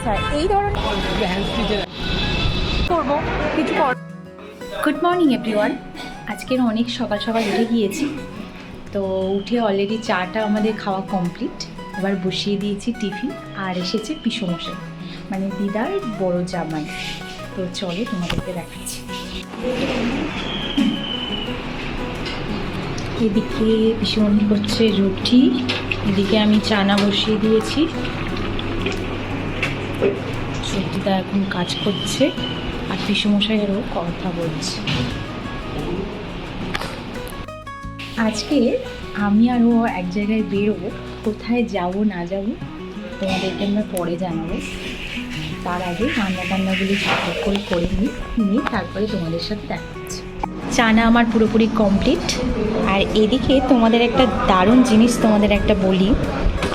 আচ্ছা এই ধরনের করবো কিছু কর। Good morning everyone. আজকের অনেক সকাল সকাল উঠে গিয়েছি, তো উঠে অলরেডি চাটা আমাদের খাওয়া কমপ্লিট। এবার বসিয়ে দিয়েছি টিফিন, আর এসেছে পিসমশাই মানে দিদার বড় জামাই। তো চলো তোমাদেরকে দেখাচ্ছি। এদিকে পিসমণি করছে রুটি, এদিকে আমি চানা বসিয়ে দিয়েছি। সবজিটা এখন কাজ করছে আর পিসমশাইয়েরও কথা বলছে। আজকে আমি আরও এক জায়গায় বেরোবো, কোথায় যাব না যাব তোমাদেরকে আমরা পরে জানাবো। তার আগে রান্না টান্নাগুলি ঝটপট করে নিই তারপরে তোমাদের সাথে দেখাচ্ছি। চানা আমার পুরোপুরি কমপ্লিট। আর এদিকে তোমাদের একটা দারুণ জিনিস তোমাদের একটা বলি,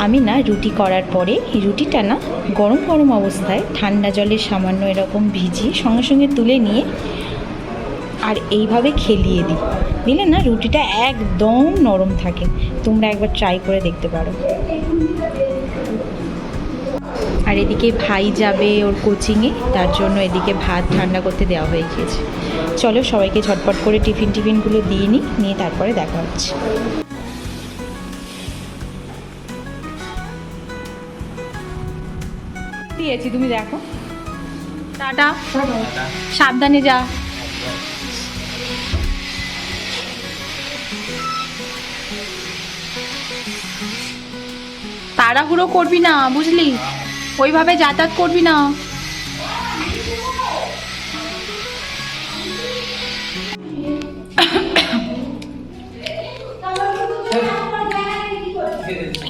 আমি না রুটি করার পরে এই রুটিটা না গরম গরম অবস্থায় ঠান্ডা জলে সামান্য এরকম ভিজিয়ে সঙ্গে সঙ্গে তুলে নিয়ে আর এইভাবে খেলিয়ে দিলে না রুটিটা একদম নরম থাকে। তোমরা একবার ট্রাই করে দেখতে পারো। আর এদিকে ভাই যাবে ওর কোচিংয়ে, তার জন্য এদিকে ভাত ঠান্ডা করতে দেওয়া হয়ে গিয়েছে। চলো সবাইকে ঝটপট করে টিফিনগুলো দিয়ে নিয়ে তারপরে দেখা হচ্ছে। দিয়েছি, তুমি দেখো। টাটা, সাবধানে যা। তাড়াহুড়ো করবি না, বুঝলি? ওইভাবে যাতায়াত করবি না।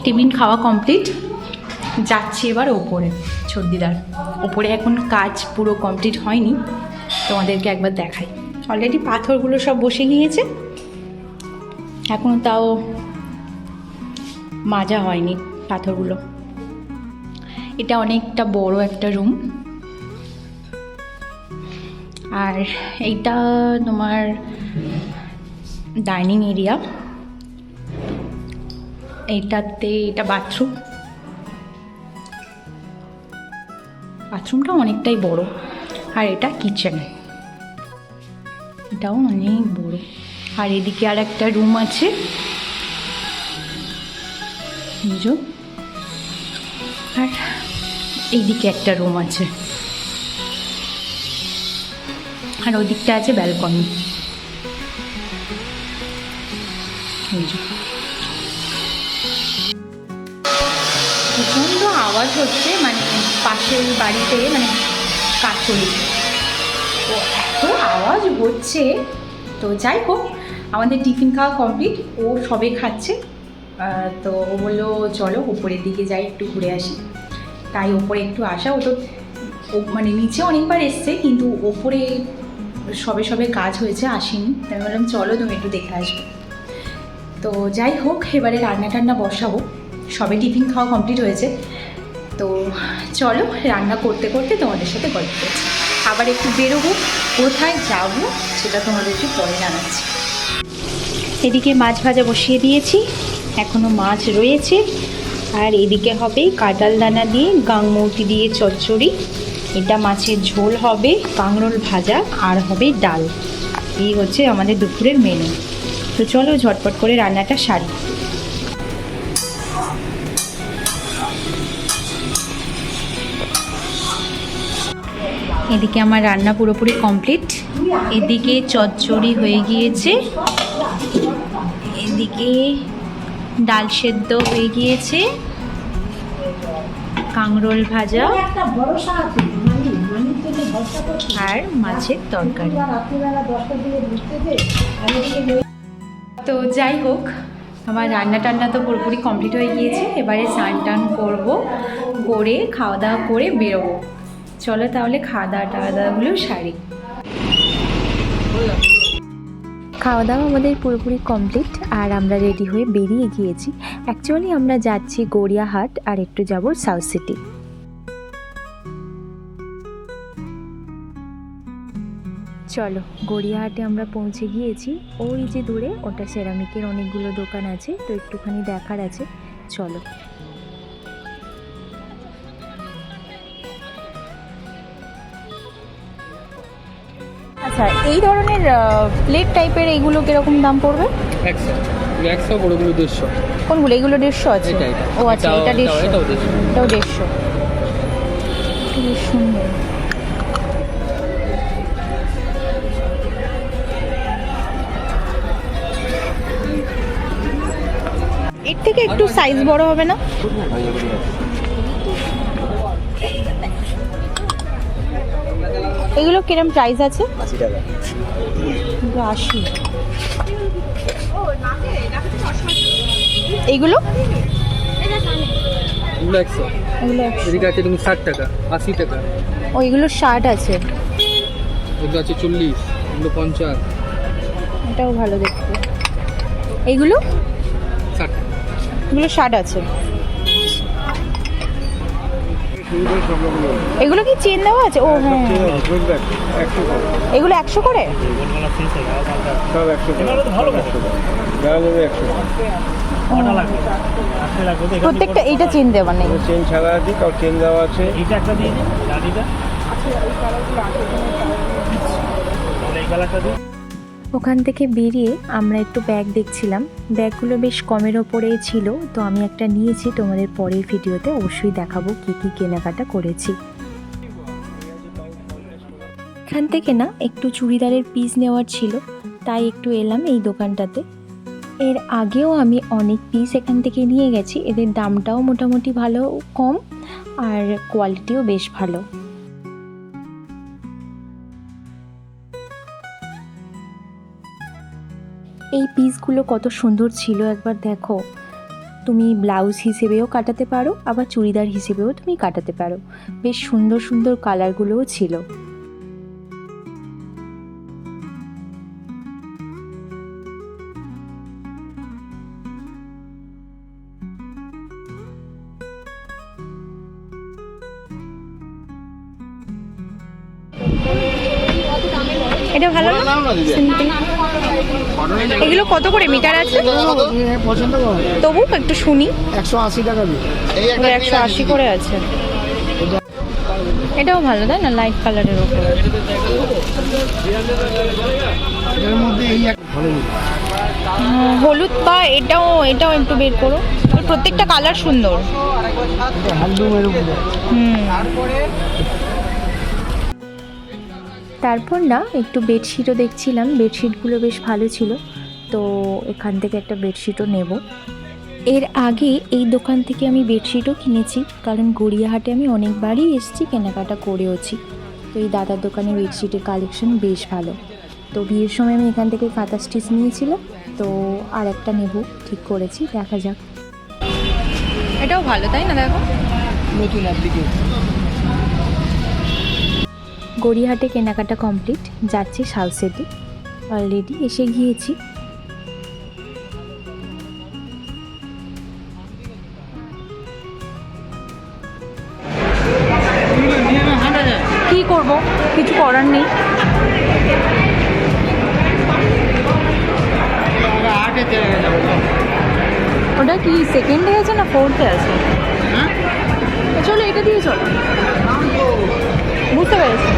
টিফিন খাওয়া কমপ্লিট, যাচ্ছি এবার ওপরে ছর্দিদার ওপরে। এখন কাজ পুরো কমপ্লিট হয়নি, তোমাদেরকে একবার দেখাই। অলরেডি পাথরগুলো সব বসে গিয়েছে, এখনও তাও মাজা হয়নি পাথরগুলো। এটা অনেকটা বড় একটা রুম, আর এইটা তোমার ডাইনিং এরিয়া। এটা বাথরুমটা অনেকটাই বড়। আর এটা কিচেন, এটাও অনেক বড়। আর এদিকে আর একটা রুম আছে, আর এইদিকে একটা রুম আছে, আর ওই দিকটা আছে ব্যালকনি। প্রচণ্ড আওয়াজ হচ্ছে, মানে পাশের বাড়িতে মানে কাজ চলছে, তো এত আওয়াজ হচ্ছে। তো যাই হোক, আমাদের টিফিন খাওয়া কমপ্লিট, ও সবে খাচ্ছে। তো ও বললো চলো ওপরের দিকে যাই, একটু ঘুরে আসি। তাই ওপরে একটু আসা। ও মানে নিচে অনেকবার এসছে, কিন্তু ওপরে সবে কাজ হয়েছে, আসেনি। তাই বললাম চলো তুমি একটু দেখে আসবে। তো যাই হোক, এবারে রান্না টান্না বসাবো। সবে টিফিন খাওয়া কমপ্লিট হয়েছে, তো চলো রান্না করতে করতে তোমাদের সাথে গল্প করছি। আবার একটু বেরোবো, কোথায় যাব সেটা তোমাদেরকে পরে জানাচ্ছি। এদিকে মাছ ভাজা বসিয়ে দিয়েছি, এখনও মাছ রয়েছে। আর এদিকে হবে কাঁঠাল দানা দিয়ে গাংমৌটি দিয়ে চচ্চড়ি, এটা মাছের ঝোল হবে, কাঁকরোল ভাজা, আর হবে ডাল। এই হচ্ছে আমাদের দুপুরের মেনু। তো চলো ঝটপট করে রান্নাটা সারি। এদিকে আমার রান্না পুরোপুরি কমপ্লিট, এদিকে চচ্চড়ি হয়ে গিয়েছে, এদিকে ডাল সেদ্ধ হয়ে গিয়েছে, কাঁকরোল ভাজা আর মাছের তরকারি। তো যাই হোক, আমার রান্না টান্না তো পুরোপুরি কমপ্লিট হয়ে গিয়েছে। এবারে স্নান টান করবো, করে খাওয়া দাওয়া করে বেরোবো। চলো তাহলে খাওয়া দাওয়াগুলো সারি। খাওয়া দাওয়া আমাদের পুরোপুরি কমপ্লিট, আর আমরা রেডি হয়ে বেরিয়ে গিয়েছি। অ্যাকচুয়ালি আমরা যাচ্ছি গড়িয়াহাট, আর একটু যাব সাউথ সিটি। চলো গড়িয়াহাটে আমরা পৌঁছে গিয়েছি। ওই যে দূরে ওটা সেরামিকের অনেকগুলো দোকান আছে, তো একটুখানি দেখার আছে, চলো। আচ্ছা, এই ধরনের প্লেট টাইপের এইগুলো কিরকম দাম পড়বে? 100 বড়গুলো 150। কোনগুলো? এগুলো 150 আছে? ও আচ্ছা, এটা 150, এটাও 150। বেশ সুন্দর। এর থেকে একটু সাইজ বড় হবে না? এগুলো কিরম প্রাইস আছে? 80 টাকা। 80। এইগুলো? এগুলো 100। এগুলো 100। এদিকে আছে তুমি 60 টাকা, 80 টাকা। ও, এগুলো 60 আছে। এগুলো আছে 40, এগুলো 50। এটাও ভালো দেখতে। এইগুলো? 60। এগুলো 60 আছে। এগুলো কি চেন দেওয়া আছে? ও হ্যাঁ, এগুলো 100 করে? প্রত্যেকটা এইটা চেন দেওয়া নেই? চেন ছাড়া আছে, কাউ চেন দেওয়া আছে। এইটা একটা দিয়ে দিন, রাধিকা। এই কালারটা দিন। ওখান থেকে বেরিয়ে আমরা একটু ব্যাগ দেখছিলাম। ব্যাগগুলো বেশ কমের ওপরেই ছিল, তো আমি একটা নিয়েছি। তোমাদের পরের ভিডিওতে অবশ্যই দেখাবো কী কী কেনাকাটা করেছি। এখান থেকে না একটু চুড়িদারের পিস নেওয়ার ছিল, তাই একটু এলাম এই দোকানটাতে। এর আগেও আমি অনেক পিস এখান থেকে নিয়ে গেছি। এদের দামটাও মোটামুটি ভালো, কম, আর কোয়ালিটিও বেশ ভালো। এই পিসগুলো কত সুন্দর ছিল একবার দেখো। তুমি ব্লাউজ হিসেবেও কাটাতে পারো, আবার চুড়িদার হিসেবেও তুমি কাটাতে পারো। বেশ সুন্দর সুন্দর কালারগুলোও ছিল। এটা ভালো না? এগুলো কত করে মিটার আছে? পছন্দ করো? তবু একটু শুনি। 180 টাকা দিয়ে। 180 করে আছে। এটাও ভালো, তাই না? লাইট কালারের ওপর। এর মধ্যে এই এক ভালো হলুদ বা এটাও একটু বের করো। প্রত্যেকটা কালার সুন্দর। হ্যান্ডলুমের উপরে। তারপর না একটু বেডশিটও দেখছিলাম। বেডশিটগুলো বেশ ভালো ছিল, তো এখান থেকে একটা বেডশিটও নেব। এর আগে এই দোকান থেকে আমি বেডশিটও কিনেছি, কারণ গড়িয়াহাটে আমি অনেকবারই এসেছি, কেনাকাটা করেওছি। তো এই দাদার দোকানে বেডশিটের কালেকশন বেশ ভালো। তো বিয়ের সময় আমি এখান থেকে কাঁথা স্টিচ নিয়েছিলাম, তো আর একটা নেব ঠিক করেছি, দেখা যাক। এটাও ভালো, তাই না? দেখো, নতুন অ্যাপ্লিকেশন। গড়িয়াহাটে কেনাকাটা কমপ্লিট। যাচ্ছি সাউথসিটি, অলরেডি এসে গিয়েছি। কি করব, কিছু করার নেই। ওটা কি সেকেন্ডে আছে না ফোর্থে আছে? চলো এটা দিয়ে চলো। বুঝতে পেরেছি।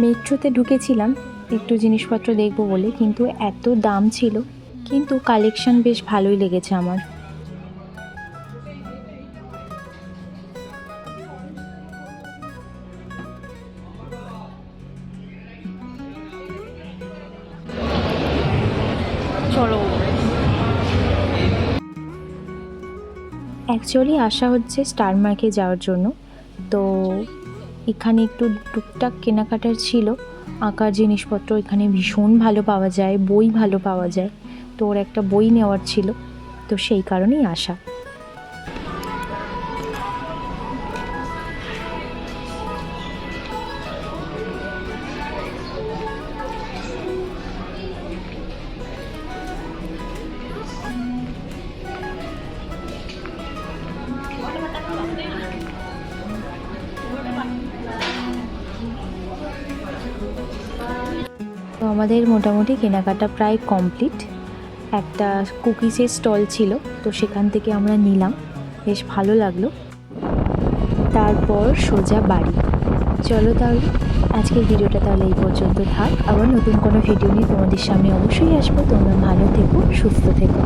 মেট্রোতে ঢুকেছিলাম একটু জিনিসপত্র দেখবো বলে, কিন্তু এত দাম ছিল, কিন্তু কালেকশন বেশ ভালোই লেগেছে আমার। চলো। অ্যাকচুয়ালি আসা হচ্ছে স্টার মার্কে যাওয়ার জন্য, তো এখানে একটু টুকটাক কেনাকাটার ছিল। আঁকার জিনিসপত্র এখানে ভীষণ ভালো পাওয়া যায়, বই ভালো পাওয়া যায়, তো ওর একটা বই নেওয়ার ছিল, তো সেই কারণেই আসা। তো আমাদের মোটামুটি কেনাকাটা প্রায় কমপ্লিট। একটা কুকিজের স্টল ছিল, তো সেখান থেকে আমরা নিলাম, বেশ ভালো লাগলো। তারপর সোজা বাড়ি। চলো তাহলে আজকের ভিডিওটা তাহলে এই পর্যন্ত থাক। আবার নতুন কোনো ভিডিও নিয়ে তোমাদের সামনে অবশ্যই আসবো। তোমরা ভালো থেকো, সুস্থ থেকো।